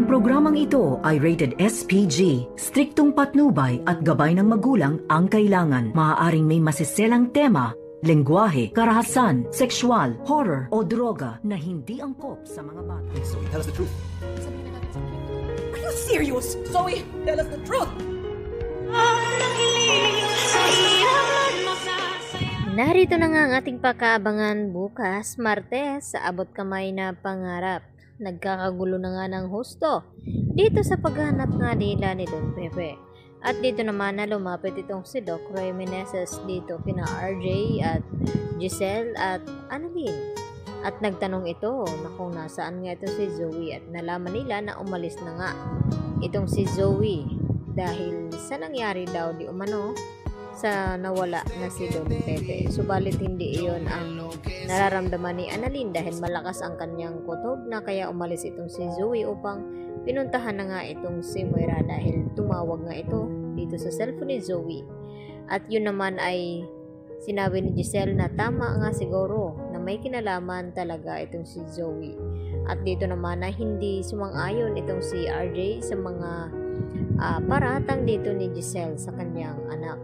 Ang programang ito ay rated SPG. Striktong patnubay at gabay ng magulang ang kailangan. Maaaring may masiselang tema, lengguwahe, karahasan, sexual, horror o droga na hindi angkop sa mga bata. Zoe, tell us the truth. Are you serious? Zoe, tell us the truth! Narito na nga ang ating pakaabangan bukas, Martes, sa Abot Kamay na Pangarap. Nagkakagulo na nga ng husto dito sa paghanap nga nila ni Don Pepe. At dito naman na lumapit itong si Doc Roy Meneses dito kina RJ at Giselle at Annalyn. At nagtanong ito na kung nasaan nga itong si Zoe at nalaman nila na umalis na nga itong si Zoe dahil sa nangyari daw di umano sa nawala na si Don Pepe. Subalit hindi iyon ang nararamdaman ni Annalyn dahil malakas ang kanyang kutob na kaya umalis itong si Zoe upang pinuntahan na nga itong si Moira dahil tumawag nga ito dito sa cellphone ni Zoe. At yun naman ay sinabi ni Giselle na tama nga siguro na may kinalaman talaga itong si Zoe. At dito naman na hindi sumang-ayon itong si RJ sa mga paratang dito ni Giselle sa kanyang anak.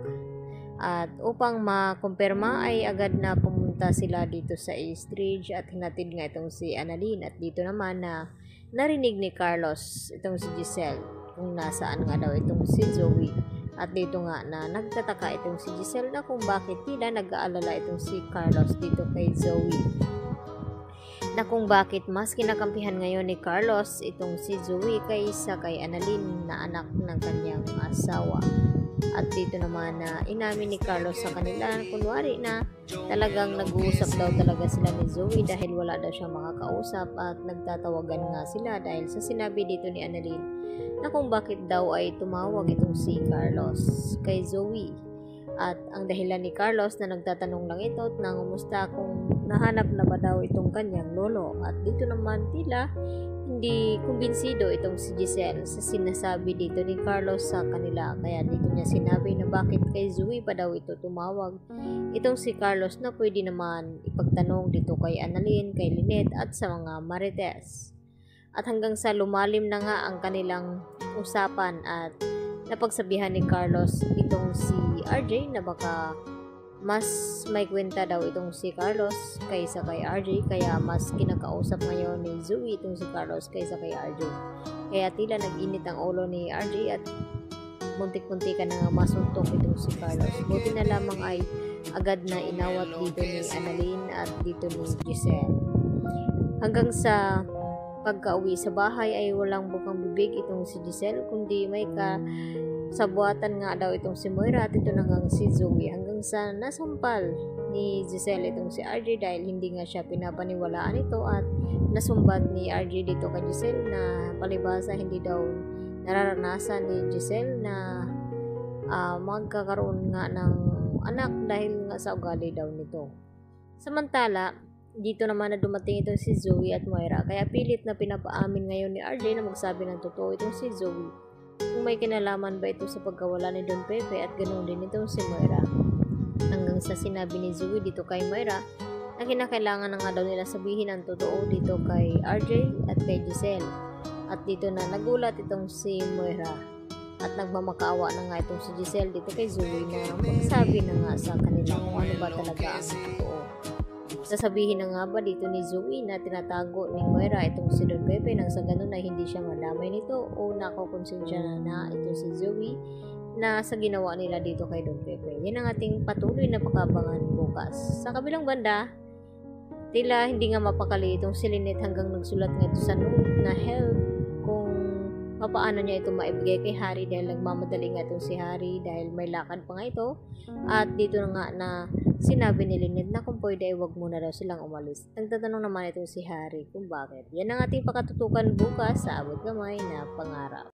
At upang makumpirma ay agad na pumunta sila dito sa East Ridge at hinatid nga itong si Annalyn. At dito naman na narinig ni Carlos itong si Giselle kung nasaan nga daw itong si Zoe. At dito nga na nagtataka itong si Giselle na kung bakit tila nag-aalala itong si Carlos dito kay Zoe. Na kung bakit mas kinakampihan ngayon ni Carlos itong si Zoe kaysa kay Annalyn na anak ng kanyang asawa. At dito naman na inamin ni Carlos sa kanila kunwari na talagang nag-uusap daw talaga sila ni Zoe dahil wala daw siyang makakausap at nagtatawagan nga sila dahil sa sinabi dito ni Annalyn na kung bakit daw ay tumawag itong si Carlos kay Zoe. At ang dahilan ni Carlos na nagtatanong lang ito at nangumusta kung nahanap na ba daw itong kanyang lolo. At dito naman tila hindi kumbinsido itong si Giselle sa sinasabi dito ni Carlos sa kanila. Kaya dito niya sinabi na bakit kay Zoe pa daw ito tumawag itong si Carlos na pwede naman ipagtanong dito kay Annalyn, kay Lynette at sa mga Marites. At hanggang sa lumalim na nga ang kanilang usapan at napagsabihan ni Carlos itong si RJ na baka mas may kwenta daw itong si Carlos kaysa kay RJ, kaya mas kinakausap ngayon ni Zoe itong si Carlos kaysa kay RJ. Kaya tila nag-init ang ulo ni RJ at muntik-muntikan na nga masuntok itong si Carlos. Buti na lamang ay agad na inawat dito ni Annalyn at dito ni Giselle. Hanggang sa pagka-uwi sa bahay ay walang bukang bibig itong si Giselle kundi may sabuatan nga daw itong si Moira at ito na nga si Zoe hanggang sa nasampal ni Giselle itong si RJ dahil hindi nga siya pinapaniwalaan ito at nasumbat ni RJ dito kay Giselle na palibhasa hindi daw nararanasan ni Giselle na magkakaroon nga ng anak dahil nga sa ugali daw nito. Samantala dito naman na dumating itong si Zoe at Moira kaya pilit na pinapaamin ngayon ni RJ na magsabi ng totoo itong si Zoe kung may kinalaman ba ito sa pagkawala ni Don Pepe at ganoon din itong si Moira. Hanggang sa sinabi ni Zoe dito kay Moira na kinakailangan na nga daw nila sabihin ang totoo dito kay RJ at kay Giselle. At dito na nagulat itong si Moira at nagmamakaawa na nga itong si Giselle dito kay Zoe na magsabi na nga sa kanila kung ano ba talaga ang totoo. Sasabihin na nga ba dito ni Zoe na tinatago ni Moira itong si Don Pepe nang sa ganun ay hindi siya madamay nito o nakakonsensya na ito si Zoe na sa ginawa nila dito kay Don Pepe. Yan ang ating patuloy na pakabangan bukas. Sa kabilang banda, tila hindi nga mapakali itong si Lynette hanggang nagsulat nga ito sa note na help kung papaano niya ito maibigay kay Harry dahil nagmamadali nga itong si Harry dahil may lakad pa nga ito. At dito na nga na sinabi ni Lynette na kung pwede ay wag muna daw silang umalis. Nagtatanong naman itong si Harry kung bakit. Yan ang ating pakatutukan bukas sa Abot Kamay na Pangarap.